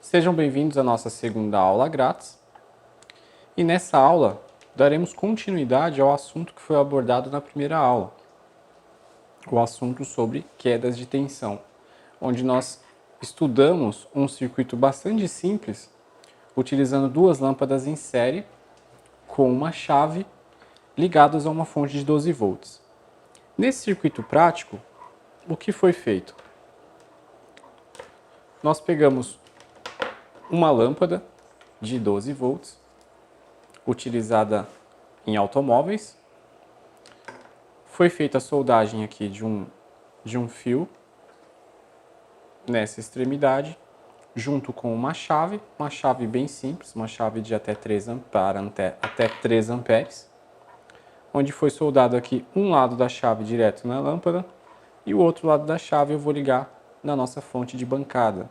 Sejam bem-vindos à nossa segunda aula grátis. E nessa aula, daremos continuidade ao assunto que foi abordado na primeira aula. O assunto sobre quedas de tensão, onde nós estudamos um circuito bastante simples, utilizando duas lâmpadas em série, com uma chave, ligadas a uma fonte de 12 volts. Nesse circuito prático, o que foi feito? Nós pegamos uma lâmpada de 12 volts, utilizada em automóveis. Foi feita a soldagem aqui de um fio nessa extremidade, junto com uma chave bem simples, uma chave de até 3 amperes, onde foi soldado aqui um lado da chave direto na lâmpada e o outro lado da chave eu vou ligar na nossa fonte de bancada,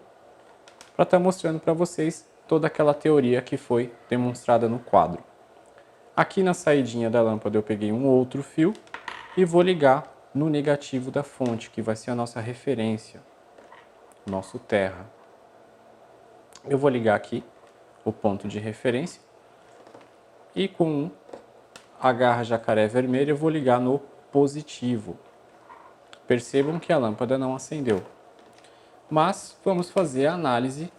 para estar mostrando para vocês toda aquela teoria que foi demonstrada no quadro. Aqui na saidinha da lâmpada eu peguei um outro fio e vou ligar no negativo da fonte, que vai ser a nossa referência, nosso terra. Eu vou ligar aqui o ponto de referência e com a garra jacaré vermelha eu vou ligar no positivo. Percebam que a lâmpada não acendeu. Mas vamos fazer a análise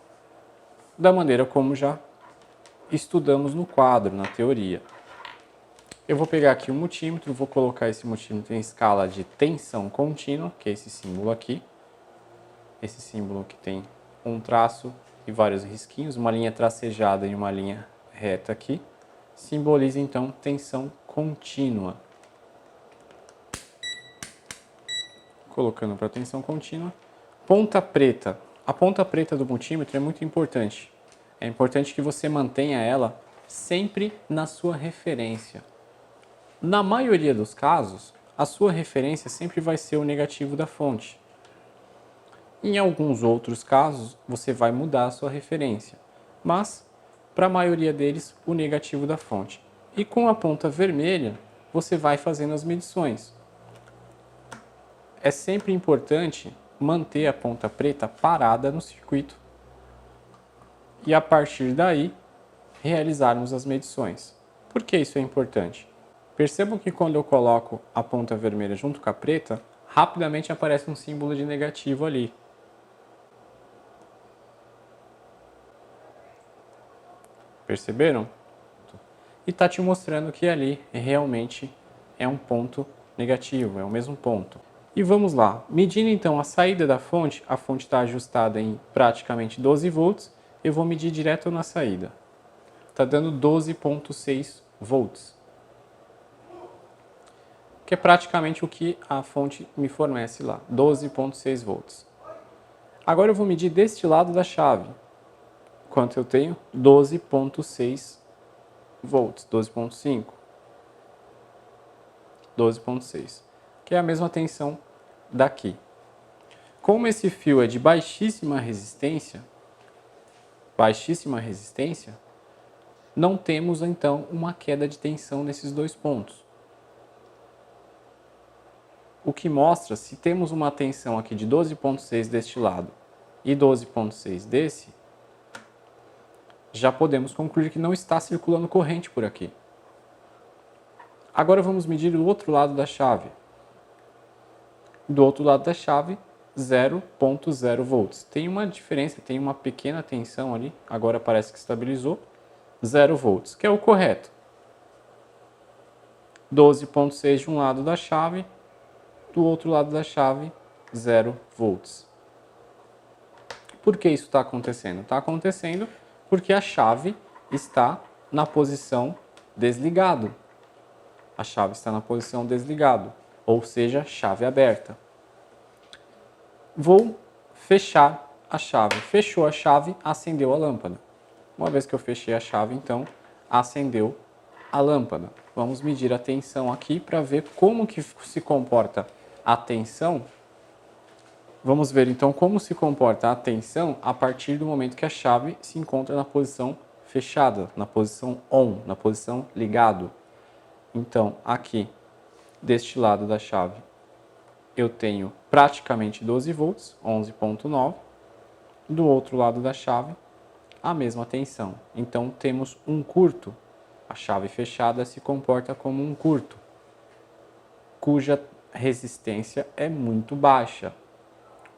da maneira como já estudamos no quadro, na teoria. Eu vou pegar aqui o multímetro, vou colocar esse multímetro em escala de tensão contínua, que é esse símbolo aqui. Esse símbolo que tem um traço e vários risquinhos, uma linha tracejada e uma linha reta aqui. Simboliza então tensão contínua. Colocando para tensão contínua. Ponta preta. A ponta preta do multímetro é muito importante. É importante que você mantenha ela sempre na sua referência. Na maioria dos casos, a sua referência sempre vai ser o negativo da fonte. Em alguns outros casos, você vai mudar a sua referência, mas, para a maioria deles, o negativo da fonte. E com a ponta vermelha, você vai fazendo as medições. É sempre importante manter a ponta preta parada no circuito e, a partir daí, realizarmos as medições. Por que isso é importante? Percebam que quando eu coloco a ponta vermelha junto com a preta, rapidamente aparece um símbolo de negativo ali. Perceberam? E está te mostrando que ali realmente é um ponto negativo, é o mesmo ponto. E vamos lá, medindo então a saída da fonte, a fonte está ajustada em praticamente 12 volts, eu vou medir direto na saída. Está dando 12,6 volts. Que é praticamente o que a fonte me fornece lá, 12,6 volts. Agora eu vou medir deste lado da chave. Quanto eu tenho? 12,6 volts, 12,5. 12,6, que é a mesma tensão daqui. Como esse fio é de baixíssima resistência, não temos então uma queda de tensão nesses dois pontos. O que mostra, se temos uma tensão aqui de 12,6 deste lado e 12,6 desse, já podemos concluir que não está circulando corrente por aqui. Agora vamos medir o outro lado da chave. Do outro lado da chave, 0,0 volts. Tem uma diferença, tem uma pequena tensão ali, agora parece que estabilizou, 0 volts, que é o correto. 12,6 de um lado da chave, do outro lado da chave, 0 volts. Por que isso está acontecendo? Está acontecendo porque a chave está na posição desligado. A chave está na posição desligado, ou seja, chave aberta. Vou fechar a chave. Fechou a chave, acendeu a lâmpada. Uma vez que eu fechei a chave, então, acendeu a lâmpada. Vamos medir a tensão aqui para ver como que se comporta a tensão. Vamos ver então como se comporta a tensão a partir do momento que a chave se encontra na posição fechada, na posição on, na posição ligado. Então, aqui, deste lado da chave, eu tenho praticamente 12 volts, 11,9. Do outro lado da chave, a mesma tensão. Então temos um curto. A chave fechada se comporta como um curto, cuja resistência é muito baixa,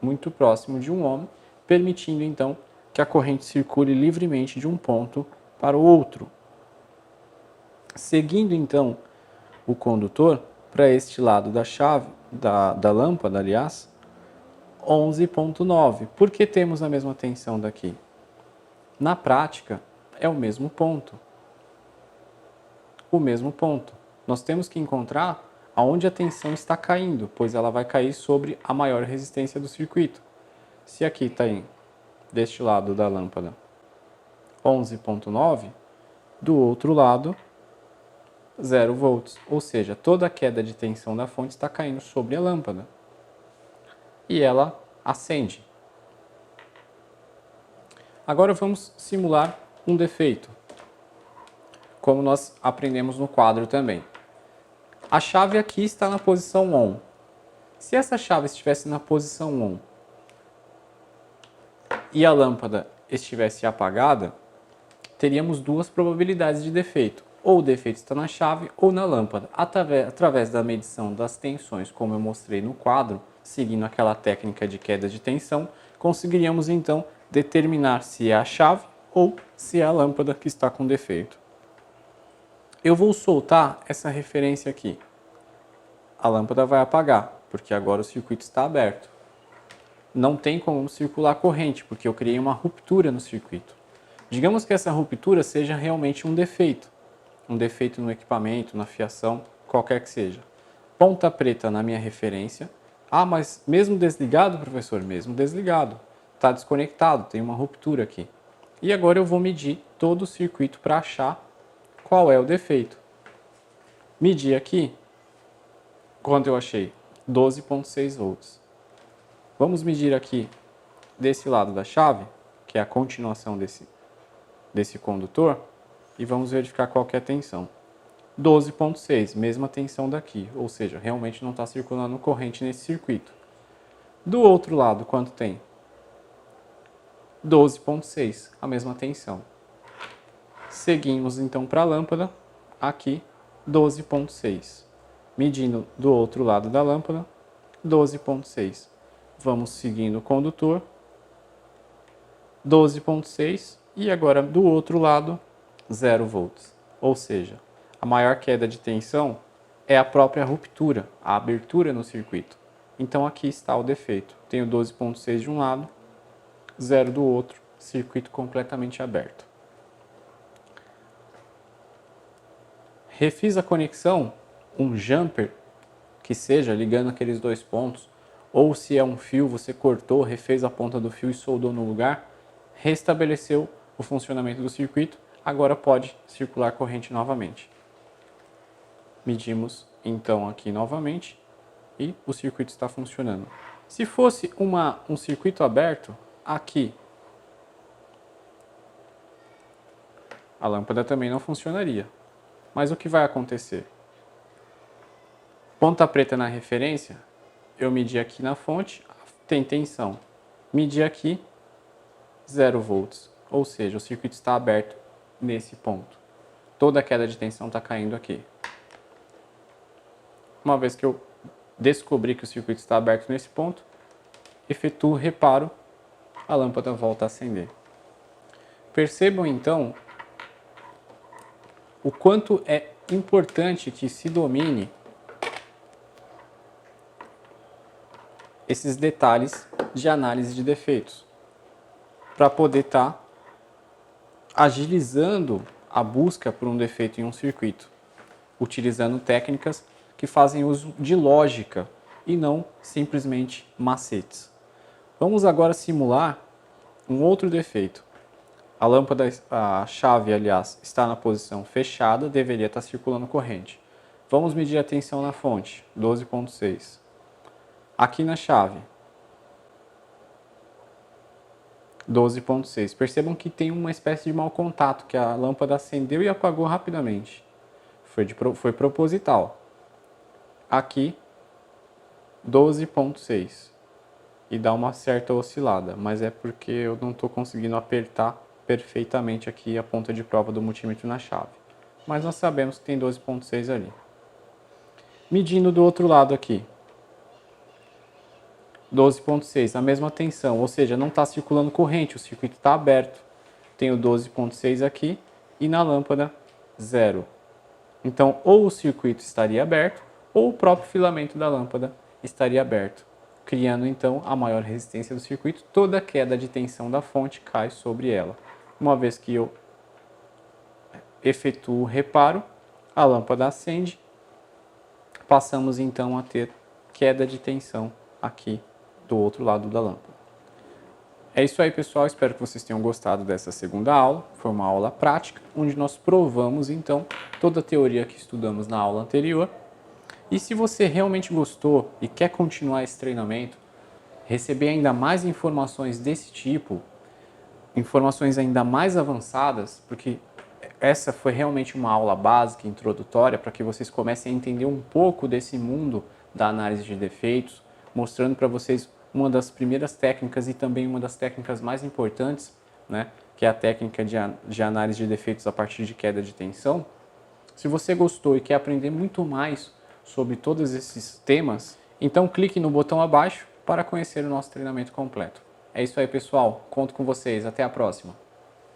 muito próximo de 1 ohm, permitindo então que a corrente circule livremente de um ponto para o outro. Seguindo então o condutor para este lado da chave, da lâmpada, aliás, 11,9. Por que temos a mesma tensão daqui? Na prática, é o mesmo ponto. O mesmo ponto. Nós temos que encontrar aonde a tensão está caindo, pois ela vai cair sobre a maior resistência do circuito. Se aqui está deste lado da lâmpada 11,9, do outro lado 0 volts, ou seja, toda a queda de tensão da fonte está caindo sobre a lâmpada e ela acende. Agora vamos simular um defeito, como nós aprendemos no quadro também. A chave aqui está na posição ON. Se essa chave estivesse na posição ON e a lâmpada estivesse apagada, teríamos duas probabilidades de defeito. Ou o defeito está na chave ou na lâmpada. Através da medição das tensões, como eu mostrei no quadro, seguindo aquela técnica de queda de tensão, conseguiríamos então determinar se é a chave ou se é a lâmpada que está com defeito. Eu vou soltar essa referência aqui. A lâmpada vai apagar, porque agora o circuito está aberto. Não tem como circular corrente, porque eu criei uma ruptura no circuito. Digamos que essa ruptura seja realmente um defeito no equipamento, na fiação, qualquer que seja. Ponta preta na minha referência. Ah, mas mesmo desligado, professor? Mesmo desligado. Está desconectado, tem uma ruptura aqui. E agora eu vou medir todo o circuito para achar qual é o defeito. Medir aqui, quanto eu achei? 12,6 volts. Vamos medir aqui desse lado da chave, que é a continuação desse condutor, e vamos verificar qual que é a tensão. 12,6, mesma tensão daqui, ou seja, realmente não está circulando corrente nesse circuito. Do outro lado, quanto tem? 12,6, a mesma tensão. Seguimos então para a lâmpada, aqui 12,6. Medindo do outro lado da lâmpada, 12,6. Vamos seguindo o condutor, 12,6, e agora do outro lado, 0 volts. Ou seja, a maior queda de tensão é a própria ruptura, a abertura no circuito. Então aqui está o defeito. Tenho 12,6 de um lado, 0 do outro, circuito completamente aberto. Refiz a conexão, um jumper que seja ligando aqueles dois pontos, ou se é um fio, você cortou, refez a ponta do fio e soldou no lugar, restabeleceu o funcionamento do circuito, agora pode circular corrente novamente. Medimos então aqui novamente e o circuito está funcionando. Se fosse um circuito aberto, aqui a lâmpada também não funcionaria. Mas o que vai acontecer? Ponta preta na referência, eu medi aqui na fonte, tem tensão. Medi aqui, 0 volts, ou seja, o circuito está aberto nesse ponto. Toda a queda de tensão está caindo aqui. Uma vez que eu descobri que o circuito está aberto nesse ponto, efetuo o reparo, a lâmpada volta a acender. Percebam então o quanto é importante que se domine esses detalhes de análise de defeitos, para poder estar agilizando a busca por um defeito em um circuito, utilizando técnicas que fazem uso de lógica e não simplesmente macetes. Vamos agora simular um outro defeito. A lâmpada, a chave, aliás, está na posição fechada, deveria estar circulando corrente. Vamos medir a tensão na fonte, 12,6. Aqui na chave, 12,6. Percebam que tem uma espécie de mau contato, que a lâmpada acendeu e apagou rapidamente. Foi proposital. Aqui, 12,6. E dá uma certa oscilada, mas é porque eu não estou conseguindo apertar perfeitamente aqui a ponta de prova do multímetro na chave. Mas nós sabemos que tem 12,6 ali. Medindo do outro lado aqui. 12,6, a mesma tensão, ou seja, não está circulando corrente, o circuito está aberto. Tenho 12,6 aqui e na lâmpada 0. Então, ou o circuito estaria aberto, ou o próprio filamento da lâmpada estaria aberto, criando então a maior resistência do circuito. Toda a queda de tensão da fonte cai sobre ela. Uma vez que eu efetuo o reparo, a lâmpada acende, passamos então a ter queda de tensão aqui do outro lado da lâmpada. É isso aí, pessoal, espero que vocês tenham gostado dessa segunda aula. Foi uma aula prática, onde nós provamos então toda a teoria que estudamos na aula anterior. E se você realmente gostou e quer continuar esse treinamento, receber ainda mais informações desse tipo, informações ainda mais avançadas, porque essa foi realmente uma aula básica, introdutória, para que vocês comecem a entender um pouco desse mundo da análise de defeitos, mostrando para vocês uma das primeiras técnicas e também uma das técnicas mais importantes, né, que é a técnica de análise de defeitos a partir de queda de tensão. Se você gostou e quer aprender muito mais sobre todos esses temas, então clique no botão abaixo para conhecer o nosso treinamento completo. É isso aí, pessoal. Conto com vocês. Até a próxima.